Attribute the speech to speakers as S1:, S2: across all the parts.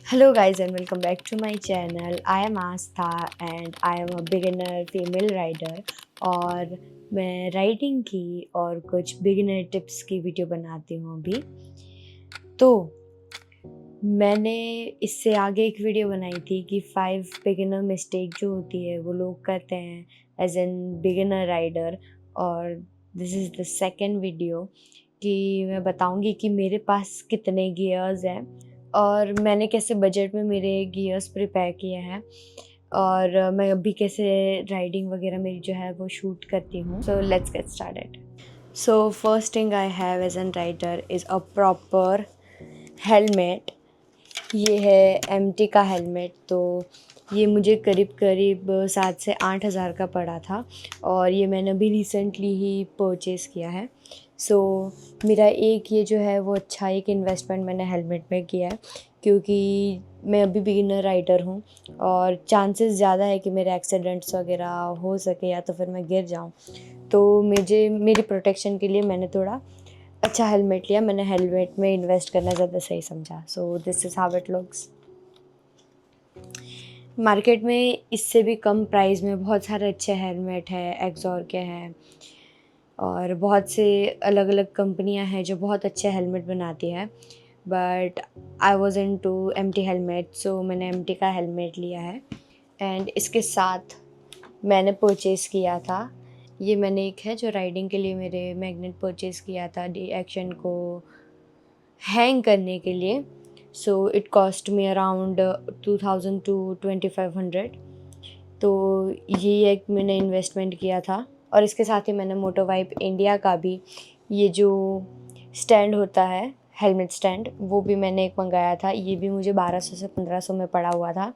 S1: Hello guys and welcome back to my channel. I am Astha and I am a beginner female rider और मैं riding की और कुछ beginner tips की video बनाती हूँ अभी। तो मैंने इससे आगे एक वीडियो बनाई थी कि 5 बिगिनर मिस्टेक जो होती है वो लोग करते हैं एज एन बिगिनर राइडर, और this is the second video कि मैं बताऊंगी कि मेरे पास कितने गियर्स हैं और मैंने कैसे बजट में मेरे गियर्स प्रिपेयर किए हैं और मैं अभी कैसे राइडिंग वगैरह मेरी जो है वो शूट करती हूँ। So let's get started. So first thing I have as an rider is a proper helmet. ये है एमटी का हेलमेट। तो ये मुझे करीब करीब 7 से 8 हज़ार का पड़ा था और ये मैंने अभी रिसेंटली ही परचेज़ किया है। सो मेरा एक ये जो है वो अच्छा एक इन्वेस्टमेंट मैंने हेलमेट में किया है, क्योंकि मैं अभी बिगिनर राइडर हूँ और चांसेस ज़्यादा है कि मेरे एक्सीडेंट्स वगैरह हो सके या तो फिर मैं गिर जाऊँ। तो मुझे मेरी प्रोटेक्शन के लिए मैंने थोड़ा अच्छा हेलमेट लिया। मैंने हेलमेट में इन्वेस्ट करना ज़्यादा सही समझा। So this is how it looks. Market में इससे भी कम प्राइस में बहुत सारे अच्छे हेलमेट हैं, एक्सॉर के हैं और बहुत से अलग अलग कंपनियां हैं जो बहुत अच्छे हेलमेट बनाती है। But I was into M T helmet, so मैंने एम टी का हेलमेट लिया है। एंड इसके साथ मैंने परचेज़ किया था, ये मैंने एक है जो राइडिंग के लिए मेरे मैग्नेट परचेज़ किया था डी एक्शन को हैंग करने के लिए। So it cost me around 2000 to 2500। तो ये एक मैंने इन्वेस्टमेंट किया था। और इसके साथ ही मैंने मोटोवाइप इंडिया का भी ये जो स्टैंड होता है, हेलमेट स्टैंड, वो भी मैंने एक मंगाया था। ये भी मुझे 1200 से 1500 में पड़ा हुआ था।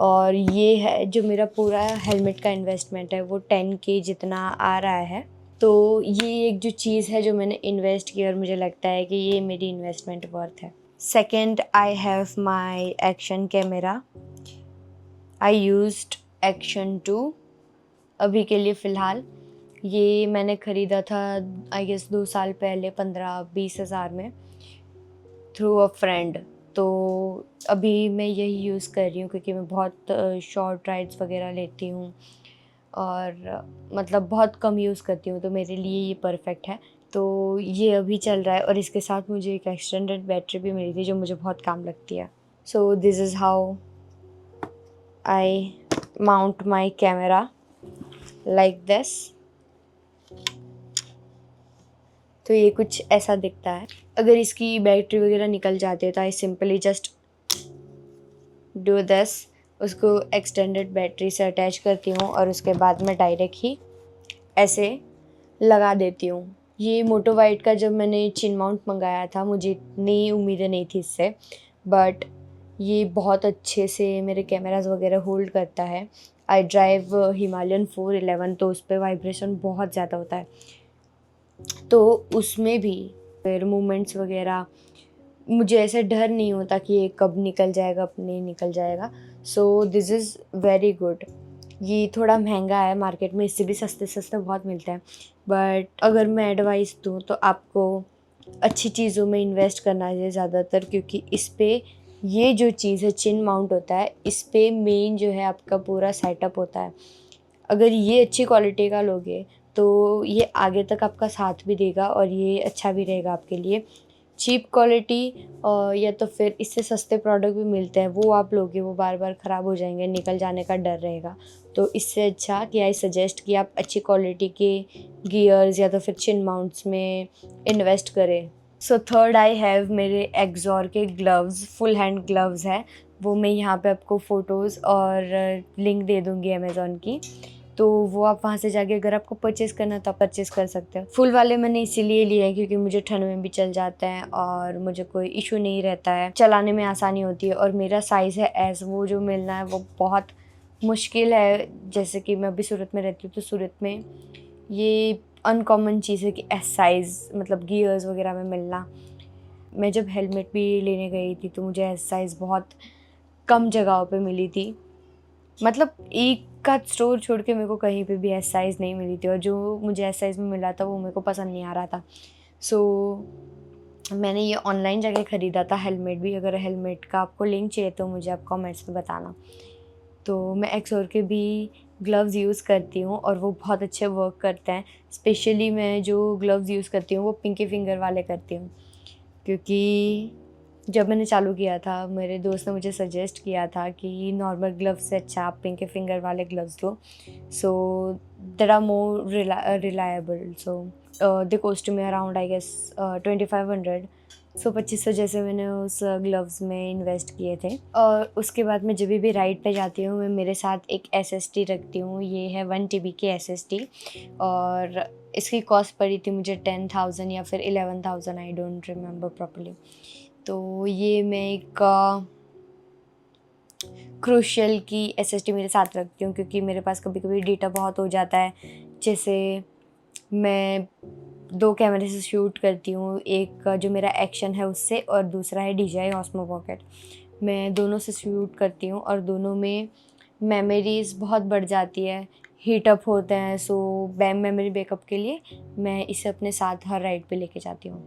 S1: और ये है जो मेरा पूरा हेलमेट का इन्वेस्टमेंट है, वो 10K जितना आ रहा है। तो ये एक जो चीज़ है जो मैंने इन्वेस्ट की और मुझे लगता है कि ये मेरी इन्वेस्टमेंट वर्थ है। Second, I have my action camera. I used action 2 अभी के लिए फ़िलहाल। ये मैंने ख़रीदा था आई गेस 2 साल पहले 15-20 हज़ार में थ्रू अ फ्रेंड। तो अभी मैं यही यूज़ कर रही हूँ क्योंकि मैं बहुत शॉर्ट राइड्स वगैरह लेती हूँ और मतलब बहुत कम यूज़ करती हूँ, तो मेरे लिए ये परफेक्ट है। तो ये अभी चल रहा है और इसके साथ मुझे एक एक्सटेंडेड बैटरी भी मिली थी जो मुझे बहुत काम लगती है। So this is how I mount my camera like this. तो ये कुछ ऐसा दिखता है। अगर इसकी बैटरी वगैरह निकल जाती है तो I simply just do this, उसको एक्सटेंडेड बैटरी से अटैच करती हूँ और उसके बाद मैं डायरेक्ट ही ऐसे लगा देती हूँ। ये मोटो वाइट का जब मैंने चिन माउंट मंगाया था मुझे इतनी उम्मीदें नहीं थी इससे, बट ये बहुत अच्छे से मेरे कैमरास वगैरह होल्ड करता है। आई ड्राइव हिमालयन 411, तो उस पर वाइब्रेशन बहुत ज़्यादा होता है, तो उसमें भी फिर मूवमेंट्स वगैरह मुझे ऐसे डर नहीं होता कि ये कब निकल जाएगा, कब नहीं निकल जाएगा। So this is very good. ये थोड़ा महंगा है, मार्केट में इससे भी सस्ते सस्ते बहुत मिलते हैं, बट अगर मैं एडवाइस दूँ तो आपको अच्छी चीज़ों में इन्वेस्ट करना चाहिए ज़्यादातर, क्योंकि इस पर ये जो चीज़ है चिन माउंट होता है, इस पर मेन जो है आपका पूरा सेटअप होता है। अगर ये अच्छी क्वालिटी का लोगे तो ये आगे तक आपका साथ भी देगा और ये अच्छा भी रहेगा आपके लिए। चीप क्वालिटी या तो फिर इससे सस्ते प्रोडक्ट भी मिलते हैं, वो आप लोगे वो बार बार ख़राब हो जाएंगे, निकल जाने का डर रहेगा। तो इससे अच्छा कि आई सजेस्ट कि आप अच्छी क्वालिटी के गियर्स या तो फिर चिन माउंट्स में इन्वेस्ट करें। सो थर्ड, आई हैव मेरे एक्सॉर के ग्लव्स, फुल हैंड ग्लव्स है। वो मैं यहाँ पे आपको फ़ोटोज़ और लिंक दे दूँगी अमेज़ॉन की, तो वो आप वहाँ से जाके अगर आपको परचेज़ करना है तो आप परचेज़ कर सकते हो। फुल वाले मैंने इसीलिए लिए हैं क्योंकि मुझे ठंड में भी चल जाते हैं और मुझे कोई इशू नहीं रहता है, चलाने में आसानी होती है। और मेरा साइज़ है एस, वो जो मिलना है वो बहुत मुश्किल है। जैसे कि मैं अभी सूरत में रहती हूँ, तो सूरत में ये अनकॉमन चीज़ है कि एस साइज़ मतलब गियर्स वगैरह में मिलना। मैं जब हेलमेट भी लेने गई थी तो मुझे एस साइज़ बहुत कम जगहों पे मिली थी, मतलब एक का स्टोर छोड़ के मेरे को कहीं पे भी एस साइज़ नहीं मिली थी और जो मुझे एस साइज़ में मिला था वो मेरे को पसंद नहीं आ रहा था। सो मैंने ये ऑनलाइन जाके ख़रीदा था हेलमेट भी। अगर हेलमेट का आपको लिंक चाहिए तो मुझे आप कमेंट्स में बताना। तो मैं एक्सोर के भी ग्लव्स यूज़ करती हूँ और वो बहुत अच्छे वर्क करते हैं। स्पेशली मैं जो ग्लव्स यूज़ करती हूँ वो पिंकी फिंगर वाले करती हूँ, क्योंकि जब मैंने चालू किया था मेरे दोस्त ने मुझे सजेस्ट किया था कि नॉर्मल ग्लव्स से अच्छा आप पिंकी फिंगर वाले ग्लव्स लो, so that are more reliable. So they cost me around I guess 2500, so 2500 जैसे मैंने उस ग्लव्स में इन्वेस्ट किए थे। और उसके बाद मैं जब भी राइड पे जाती हूँ मैं मेरे साथ एक SSD रखती हूँ। ये है 1 TB की SSD और इसकी कॉस्ट पड़ी थी मुझे 10,000 या फिर 11,000, आई डोंट रिमेम्बर प्रॉपर्ली। तो ये मैं एक क्रूशियल की SSD मेरे साथ रखती हूँ, क्योंकि मेरे पास कभी कभी डेटा बहुत हो जाता है। जैसे मैं 2 कैमरे से शूट करती हूँ, एक का जो मेरा एक्शन है उससे और दूसरा है DJI Osmo Pocket। मैं दोनों से शूट करती हूँ और दोनों में मेमोरीज़ बहुत बढ़ जाती है, हीट अप होते हैं। सो मेमोरी बैकअप के लिए मैं इसे अपने साथ हर राइड पे लेके जाती हूँ।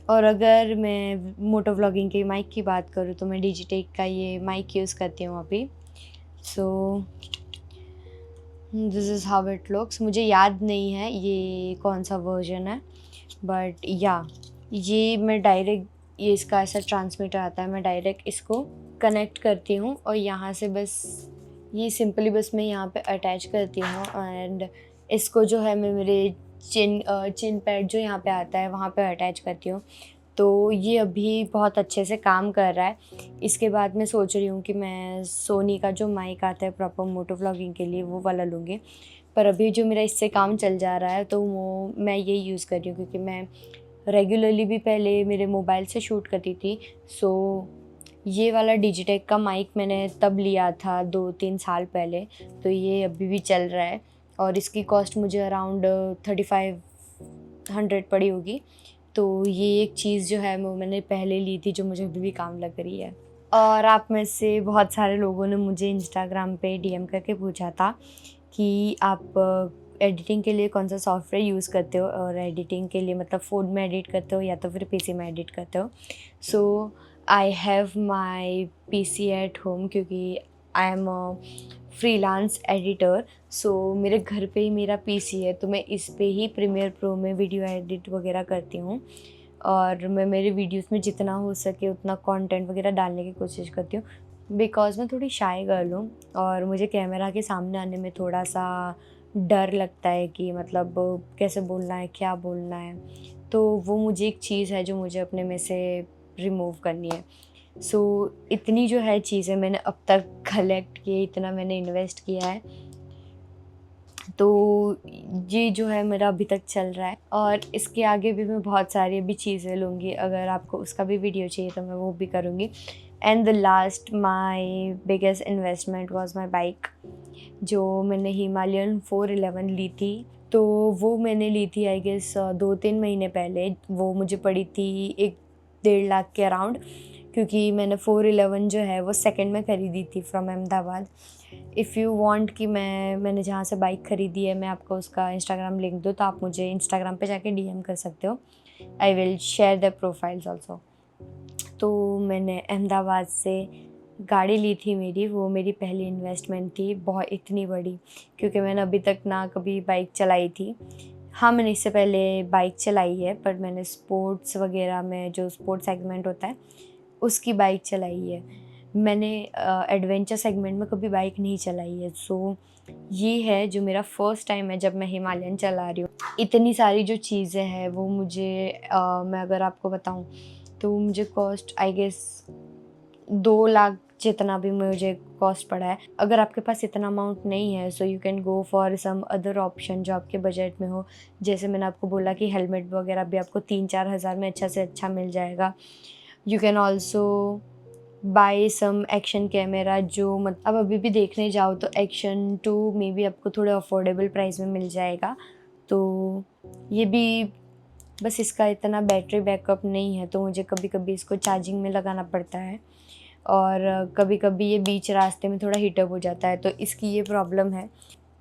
S1: और अगर मैं मोटो व्लॉगिंग के माइक की बात करूँ तो मैं डिजिटेक का ये माइक यूज़ करती हूँ अभी। So this is how it looks. मुझे याद नहीं है ये कौन सा वर्जन है, बट या ये मैं डायरेक्ट, ये इसका ऐसा ट्रांसमीटर आता है, मैं डायरेक्ट इसको कनेक्ट करती हूँ और यहाँ से बस ये सिंपली बस मैं यहाँ पे अटैच करती हूँ एंड इसको जो है मैं मेरे चिन पैड जो यहाँ पे आता है वहाँ पे अटैच करती हूँ। तो ये अभी बहुत अच्छे से काम कर रहा है। इसके बाद मैं सोच रही हूँ कि मैं सोनी का जो माइक आता है प्रॉपर मोटो व्लॉगिंग के लिए वो वाला लूँगी, पर अभी जो मेरा इससे काम चल जा रहा है तो वो मैं यही यूज़ कर रही हूँ, क्योंकि मैं रेगुलरली भी पहले मेरे मोबाइल से शूट करती थी। सो ये वाला डिजिटेक का माइक मैंने तब लिया था 2-3 साल पहले, तो ये अभी भी चल रहा है और इसकी कॉस्ट मुझे अराउंड 3500 पड़ी होगी। तो ये एक चीज़ जो है वो मैंने पहले ली थी जो मुझे अभी भी काम लग रही है। और आप में से बहुत सारे लोगों ने मुझे इंस्टाग्राम पे DM करके पूछा था कि आप एडिटिंग के लिए कौन सा सॉफ्टवेयर यूज़ करते हो, और एडिटिंग के लिए मतलब फ़ोन में एडिट करते हो या तो फिर PC में एडिट करते हो। So I have my PC at home, क्योंकि I am a freelance editor. So मेरे घर पे ही मेरा PC है, तो मैं इस पे ही प्रीमियर प्रो में वीडियो एडिट वगैरह करती हूँ और मैं मेरे वीडियोस में जितना हो सके उतना कंटेंट वगैरह डालने की कोशिश करती हूँ। बिकॉज़ मैं थोड़ी शाय गर्ल हूँ और मुझे कैमरा के सामने आने में थोड़ा सा डर लगता है कि मतलब कैसे बोलना है, क्या बोलना है। तो वो मुझे एक चीज़ है जो मुझे अपने में से रिमूव करनी है। सो इतनी जो है चीज़ें मैंने अब तक कलेक्ट की, इतना मैंने इन्वेस्ट किया है, तो ये जो है मेरा अभी तक चल रहा है और इसके आगे भी मैं बहुत सारी अभी चीज़ें लूँगी। अगर आपको उसका भी वीडियो चाहिए तो मैं वो भी करूँगी। And the last my biggest investment was my bike, जो मैंने हिमालयन 411 ली थी। तो वो मैंने ली थी आई गेस 2-3 महीने पहले। वो मुझे पड़ी थी 1-1.5 लाख के अराउंड, क्योंकि मैंने 411 जो है वो सेकंड में ख़रीदी थी from Ahmedabad. If you want कि मैंने जहाँ से बाइक ख़रीदी है मैं आपको उसका इंस्टाग्राम लिंक दूँ, तो आप मुझे इंस्टाग्राम पे जाके DM कर सकते हो। I will share the profiles also. तो मैंने अहमदाबाद से गाड़ी ली थी मेरी, वो मेरी पहली इन्वेस्टमेंट थी बहुत इतनी बड़ी, क्योंकि मैंने अभी तक ना कभी बाइक चलाई थी। हाँ, मैंने इससे पहले बाइक चलाई है, पर मैंने स्पोर्ट्स वगैरह में जो स्पोर्ट्स सेगमेंट होता है उसकी बाइक चलाई है। मैंने एडवेंचर सेगमेंट में कभी बाइक नहीं चलाई है। सो ये है जो मेरा फर्स्ट टाइम है जब मैं हिमालयन चला रही हूँ। इतनी सारी जो चीज़ें हैं वो मुझे मैं अगर आपको बताऊँ तो मुझे कॉस्ट आई गेस 2 लाख जितना भी मुझे कॉस्ट पड़ा है। अगर आपके पास इतना अमाउंट नहीं है so you can go for some other option जो आपके बजट में हो। जैसे मैंने आपको बोला कि हेलमेट वगैरह भी आपको 3-4 हज़ार में अच्छा से अच्छा मिल जाएगा। You can also buy some action camera, जो अब अभी भी देखने जाओ तो एक्शन 2 में भी आपको थोड़े अफोर्डेबल प्राइस में मिल जाएगा। तो ये भी, बस इसका इतना बैटरी बैकअप नहीं है तो मुझे कभी कभी इसको चार्जिंग में लगाना पड़ता है और कभी कभी ये बीच रास्ते में थोड़ा हीटअप हो जाता है, तो इसकी ये प्रॉब्लम है।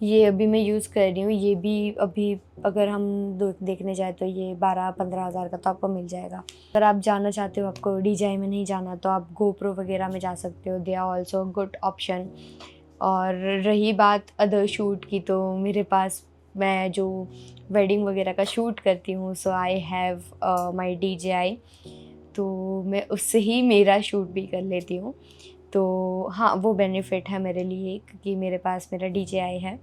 S1: ये अभी मैं यूज़ कर रही हूँ। ये भी अभी अगर हम देखने जाए तो ये 12-15 हज़ार का तो आपको मिल जाएगा। अगर आप जाना चाहते हो, आपको DJI में नहीं जाना, तो आप GoPro वगैरह में जा सकते हो। They are also good option. और रही बात अदर शूट की, तो मेरे पास, मैं जो वेडिंग वगैरह का शूट करती हूँ, सो आई हैव माई DJI, तो मैं उससे ही मेरा शूट भी कर लेती हूँ। तो हाँ, वो बेनिफिट है मेरे लिए, क्योंकि मेरे पास मेरा DJI है,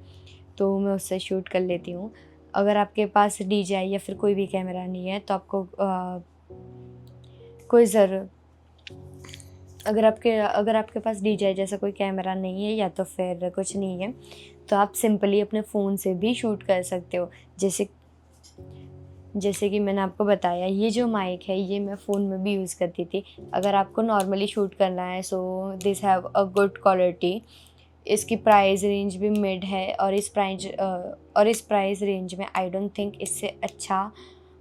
S1: तो मैं उससे शूट कर लेती हूँ। अगर आपके पास DJI या फिर कोई भी कैमरा नहीं है, तो आपको कोई ज़रूर अगर आपके पास DJI जैसा कोई कैमरा नहीं है या तो फिर कुछ नहीं है, तो आप सिंपली अपने फ़ोन से भी शूट कर सकते हो। जैसे कि मैंने आपको बताया, ये जो माइक है ये मैं फ़ोन में भी यूज़ करती थी। अगर आपको नॉर्मली शूट करना है, so this have a good quality. इसकी प्राइस रेंज भी मिड है, और इस प्राइस रेंज में आई डोंट थिंक इससे अच्छा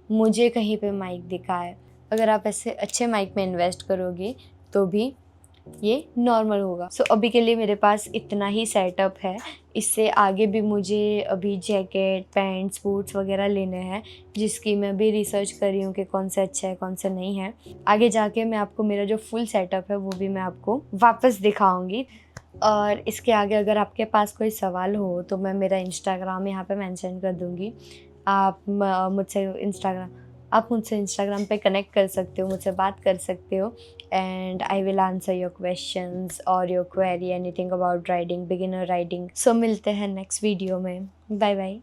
S1: मुझे कहीं पे माइक दिखा है। अगर आप ऐसे अच्छे माइक में इन्वेस्ट करोगे तो भी ये नॉर्मल होगा। सो अभी के लिए मेरे पास इतना ही सेटअप है। इससे आगे भी मुझे अभी जैकेट, पैंट्स, बूट्स वगैरह लेने हैं, जिसकी मैं भी रिसर्च कर रही हूँ कि कौन सा अच्छा है, कौन सा नहीं है। आगे जाके मैं आपको मेरा जो फुल सेटअप है वो भी मैं आपको वापस दिखाऊँगी। और इसके आगे अगर आपके पास कोई सवाल हो तो मैं मेरा इंस्टाग्राम यहाँ पे मेंशन कर दूँगी। आप मुझसे इंस्टाग्राम पे कनेक्ट कर सकते हो, मुझसे बात कर सकते हो, and I will answer your questions और your query, anything about riding, beginner riding. So मिलते हैं नेक्स्ट वीडियो में। Bye bye.